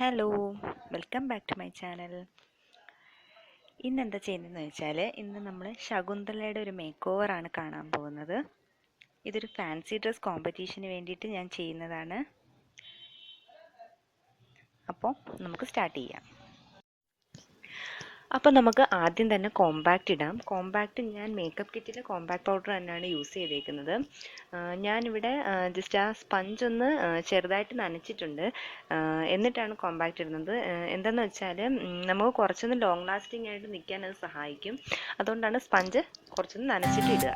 Hello, welcome back to my channel. ഇന്ന് എന്താ ചെയ്യുന്നതെന്ന് വെച്ചാൽ ഇന്ന് നമ്മൾ ശകുന്തളയുടെ ഒരു മേക്ക് ഓവറാണ് കാണാൻ പോകുന്നത്. ഇതൊരു ഫാൻസി ഡ്രസ് കോമ്പറ്റീഷന് വേണ്ടിയിട്ട് ഞാൻ ചെയ്യുന്നതാണ്. അപ്പോൾ നമുക്ക് സ്റ്റാർട്ട് ചെയ്യാം. അപ്പോൾ നമുക്ക് ആദ്യം തന്നെ കോമ്പാക്റ്റ് ഇടാം. കോമ്പാക്റ്റ് ഞാൻ മേക്കപ്പ് കിറ്റിൽ കോമ്പാക്റ്റ് പൗഡർ തന്നെയാണ് യൂസ് ചെയ്തേക്കുന്നത്. ഞാനിവിടെ ജസ്റ്റ് ആ സ്പഞ്ച് ഒന്ന് ചെറുതായിട്ട് നനച്ചിട്ടുണ്ട്, എന്നിട്ടാണ് കോമ്പാക്റ്റ് ഇടുന്നത്. എന്താണെന്ന് വെച്ചാൽ നമുക്ക് കുറച്ചൊന്ന് ലോങ് ലാസ്റ്റിംഗ് ആയിട്ട് നിൽക്കാൻ അത് സഹായിക്കും. അതുകൊണ്ടാണ് സ്പഞ്ച് കുറച്ചൊന്ന് നനച്ചിട്ട് ഇടുക.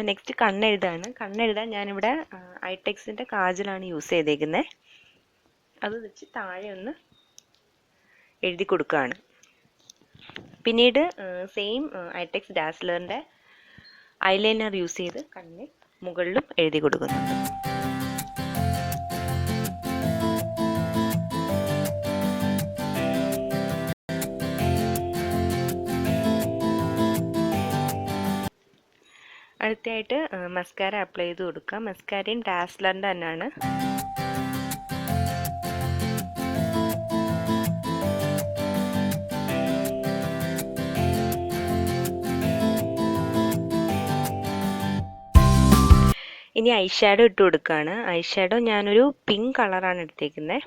നെക്സ്റ്റ് കണ്ണെഴുതാൻ ഞാനിവിടെ ഐടെക്സിൻ്റെ കാജലാണ് യൂസ് ചെയ്തേക്കുന്നത്. അത് വെച്ച് താഴെ ഒന്ന് എഴുതി കൊടുക്കുകയാണ്. പിന്നീട് സെയിം ഐടെക്സ് ഡാസ്ലറിൻ്റെ ഐലൈനർ യൂസ് ചെയ്ത് കണ്ണിന് മുകളിലും എഴുതി കൊടുക്കുന്നുണ്ട്. അടുത്തായിട്ട് മസ്കാര അപ്ലൈ ചെയ്ത് കൊടുക്കുക. മസ്കാരയും ഡാസ്ലറിൻ്റെ തന്നെയാണ്. ഇനി ഐഷാഡോ ഇട്ട് കൊടുക്കുകയാണ്. ഐഷാഡോ ഞാനൊരു പിങ്ക് കളറാണ് എടുത്തേക്കുന്നത്.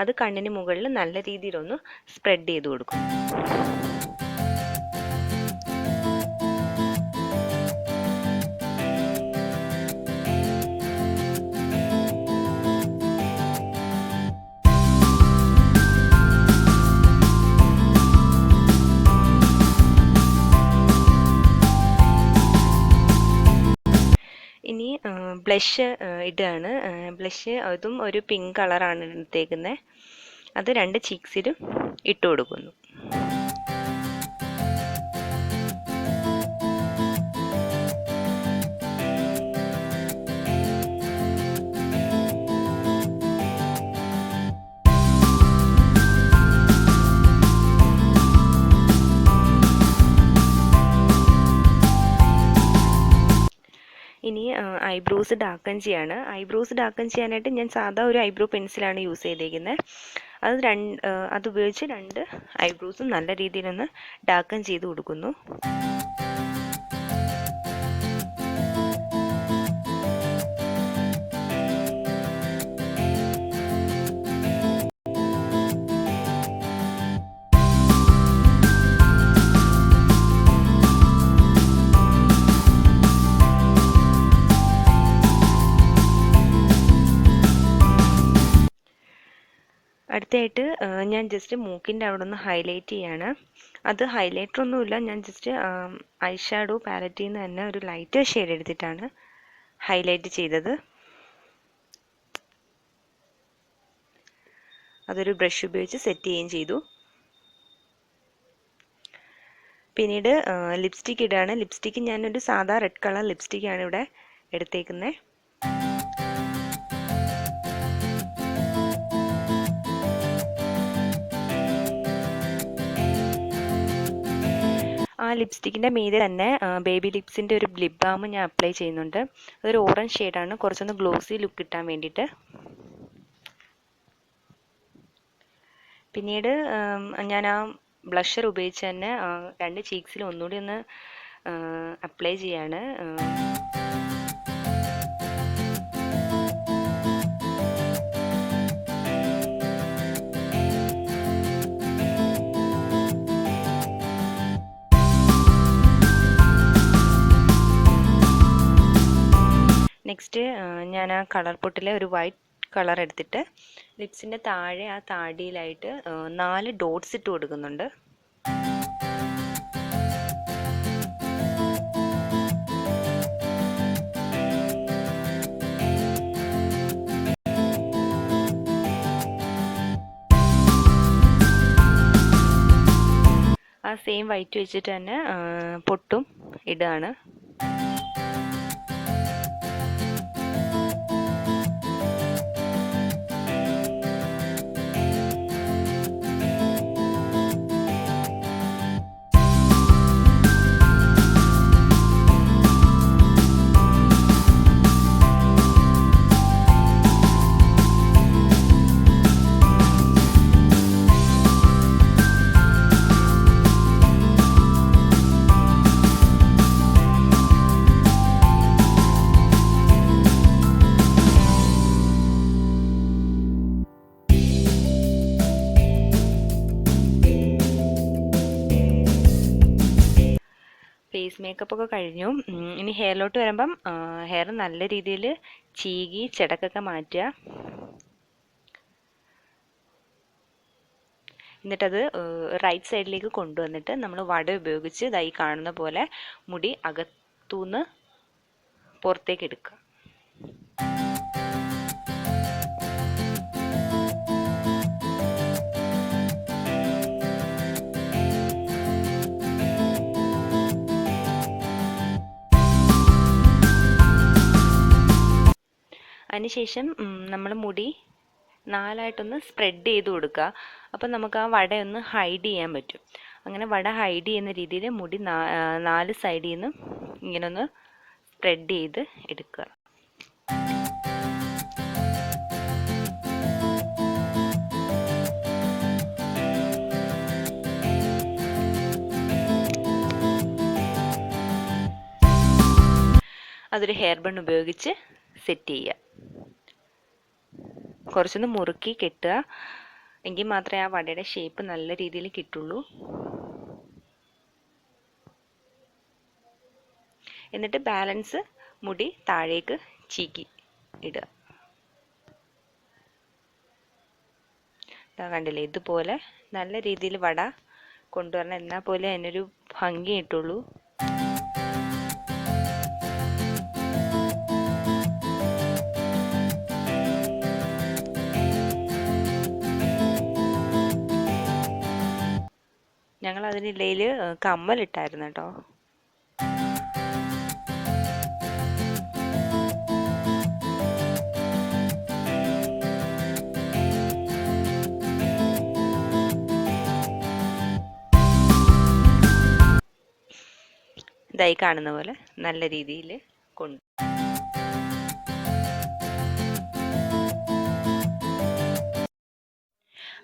അത് കണ്ണിന് മുകളിൽ നല്ല രീതിയിലൊന്ന് സ്പ്രെഡ് ചെയ്ത് കൊടുക്കും. ഇനി ബ്ലഷ് ഇടുകയാണ്. ബ്ലഷ് അതും ഒരു പിങ്ക് കളറാണ് എടുത്തേക്കുന്നത്. അത് 2 ചീക്സിലും ഇട്ട് കൊടുക്കുന്നു. ഇനി ഐബ്രോസ് ഡാർക്കൻ ചെയ്യാണ്. ഐബ്രോസ് ഡാർക്കൻ ചെയ്യാനായിട്ട് ഞാൻ സാധാ ഒരു ഐബ്രോ പെൻസിലാണ് യൂസ് ചെയ്തേക്കുന്നത്. അതുപയോഗിച്ച് 2 ഐബ്രോസും നല്ല രീതിയിലൊന്ന് ഡാർക്കൻ ചെയ്ത് കൊടുക്കുന്നു. അടുത്തായിട്ട് ഞാൻ ജസ്റ്റ് മൂക്കിൻ്റെ അവിടെ ഒന്ന് ഹൈലൈറ്റ് ചെയ്യാണ്. അത് ഹൈലൈറ്റർ ഒന്നുമില്ല, ഞാൻ ജസ്റ്റ് ഐഷാഡോ പാലറ്റിൽ നിന്ന് തന്നെ ഒരു ലൈറ്റ് ഷെയ്ഡ് എടുത്തിട്ടാണ് ഹൈലൈറ്റ് ചെയ്തത്. അതൊരു ബ്രഷ് ഉപയോഗിച്ച് സെറ്റ് ചെയ്യുകയും ചെയ്തു. പിന്നീട് ലിപ്സ്റ്റിക്ക് ഇടുകയാണ്. ലിപ്സ്റ്റിക്ക് ഞാനൊരു സാധാ റെഡ് കളർ ലിപ്സ്റ്റിക്കാണ് ഇവിടെ എടുത്തേക്കുന്നത്. ആ ലിപ്സ്റ്റിക്കിൻ്റെ മീതെ തന്നെ ബേബി ലിപ്സിൻ്റെ ഒരു ലിപ് ബാം ഞാൻ അപ്ലൈ ചെയ്യുന്നുണ്ട്. അതൊരു ഓറഞ്ച് ഷെയ്ഡാണ്, കുറച്ചൊന്ന് ഗ്ലോസി ലുക്ക് കിട്ടാൻ വേണ്ടിയിട്ട്. പിന്നീട് ഞാൻ ആ ബ്ലഷർ ഉപയോഗിച്ച് തന്നെ 2 ചീക്സിലും ഒന്നുകൂടി ഒന്ന് അപ്ലൈ ചെയ്യാണ്. നെക്സ്റ്റ് ഞാൻ ആ കളർ പൊട്ടിലെ ഒരു വൈറ്റ് കളർ എടുത്തിട്ട് ലിപ്സിൻ്റെ താഴെ ആ താടിയിലായിട്ട് 4 ഡോട്ട്സ് ഇട്ട് കൊടുക്കുന്നുണ്ട്. സെയിം വൈറ്റ് വെച്ചിട്ട് തന്നെ പൊട്ടും ഇടുകയാണ്. ഫേസ് മേക്കപ്പ് ഒക്കെ കഴിഞ്ഞു. ഇനി ഹെയറിലോട്ട് വരുമ്പം ഹെയർ നല്ല രീതിയിൽ ചീകി ചെടക്കൊക്കെ മാറ്റുക. എന്നിട്ടത് റൈറ്റ് സൈഡിലേക്ക് കൊണ്ടുവന്നിട്ട് നമ്മൾ വട ഉപയോഗിച്ച് ഇതായി കാണുന്ന പോലെ മുടി അകത്തുനിന്ന് പുറത്തേക്ക് എടുക്കുക. അതിനുശേഷം നമ്മൾ മുടി 4 ആയിട്ടൊന്ന് സ്പ്രെഡ് ചെയ്ത് കൊടുക്കുക. അപ്പം നമുക്ക് ആ വടയൊന്ന് ഹൈഡ് ചെയ്യാൻ പറ്റും. അങ്ങനെ വട ഹൈഡ് ചെയ്യുന്ന രീതിയിൽ മുടി 4 സൈഡിൽ നിന്നും ഇങ്ങനെ ഒന്ന് സ്പ്രെഡ് ചെയ്ത് എടുക്കുക. അതൊരു ഹെയർ ബൺ ഉപയോഗിച്ച് സെറ്റ് ചെയ്യുക. കുറച്ചൊന്ന് മുറുക്കി കെട്ടുക, എങ്കിൽ മാത്രമേ ആ വടയുടെ ഷേപ്പ് നല്ല രീതിയിൽ കിട്ടുള്ളൂ. എന്നിട്ട് ബാലൻസ് മുടി താഴേക്ക് ചീക്കി ഇടുക. കണ്ടില്ലേ, ഇതുപോലെ നല്ല രീതിയിൽ വട കൊണ്ടുവരണം, എന്നാൽ പോലെ അതിനൊരു ഭംഗി കിട്ടുള്ളൂ. ഞങ്ങൾ അതിനിടയിൽ കമ്മലിട്ടായിരുന്നു കേട്ടോ. ഇതായി കാണുന്ന പോലെ നല്ല രീതിയിൽ കൊണ്ട്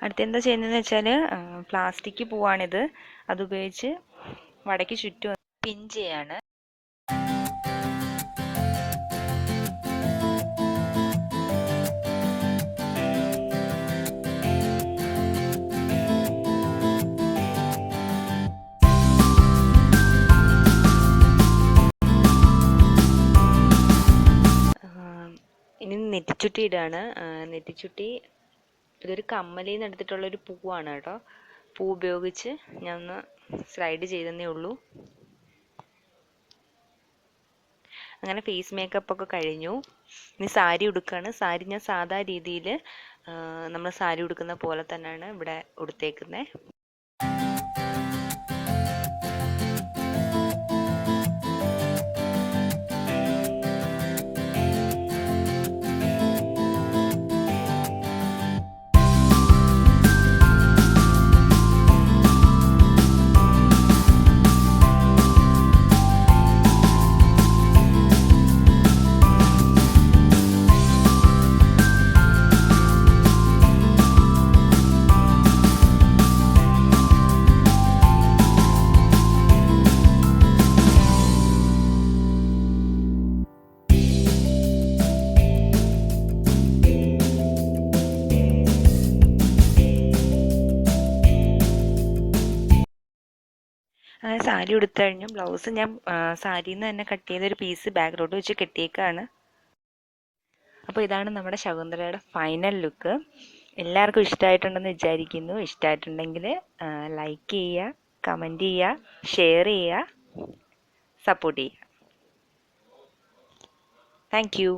അടുത്തെന്താ ചെയ്യുന്നതെന്ന് വെച്ചാൽ പ്ലാസ്റ്റിക് പൂവാണിത്. അതുപയോഗിച്ച് വടയ്ക്ക് ചുറ്റും പിൻ ചെയ്യാണ്. ഇനി നെറ്റിച്ചുട്ടി ഇടുകയാണ്. നെറ്റിച്ചുട്ടി ഇതൊരു കമ്മലിൽ നിന്ന് എടുത്തിട്ടുള്ളൊരു പൂവാണ് കേട്ടോ. പൂ ഉപയോഗിച്ച് ഞാൻ ഒന്ന് സ്ലൈഡ് ചെയ്തതേ ഉള്ളൂ. അങ്ങനെ ഫേസ് മേക്കപ്പ് ഒക്കെ കഴിഞ്ഞു. ഇനി സാരി ഉടുക്കുകയാണ്. സാരി ഞാൻ സാധാ രീതിയിൽ നമ്മൾ സാരി ഉടുക്കുന്ന പോലെ തന്നെയാണ് ഇവിടെ ഉടുത്തേക്കുന്നത്. അങ്ങനെ സാരി ഉടുത്തു കഴിഞ്ഞു. ബ്ലൗസ് ഞാൻ സാരിയിൽ നിന്ന് തന്നെ കട്ട് ചെയ്തൊരു പീസ് ബാക്കിലോട്ട് വെച്ച് കെട്ടിയേക്കാണ്. അപ്പോൾ ഇതാണ് നമ്മുടെ ശകുന്തളയുടെ ഫൈനൽ ലുക്ക്. എല്ലാവർക്കും ഇഷ്ടമായിട്ടുണ്ടെന്ന് വിചാരിക്കുന്നു. ഇഷ്ടമായിട്ടുണ്ടെങ്കിൽ ലൈക്ക് ചെയ്യുക, കമൻറ്റ് ചെയ്യുക, ഷെയർ ചെയ്യുക, സപ്പോർട്ട് ചെയ്യുക. Thank you.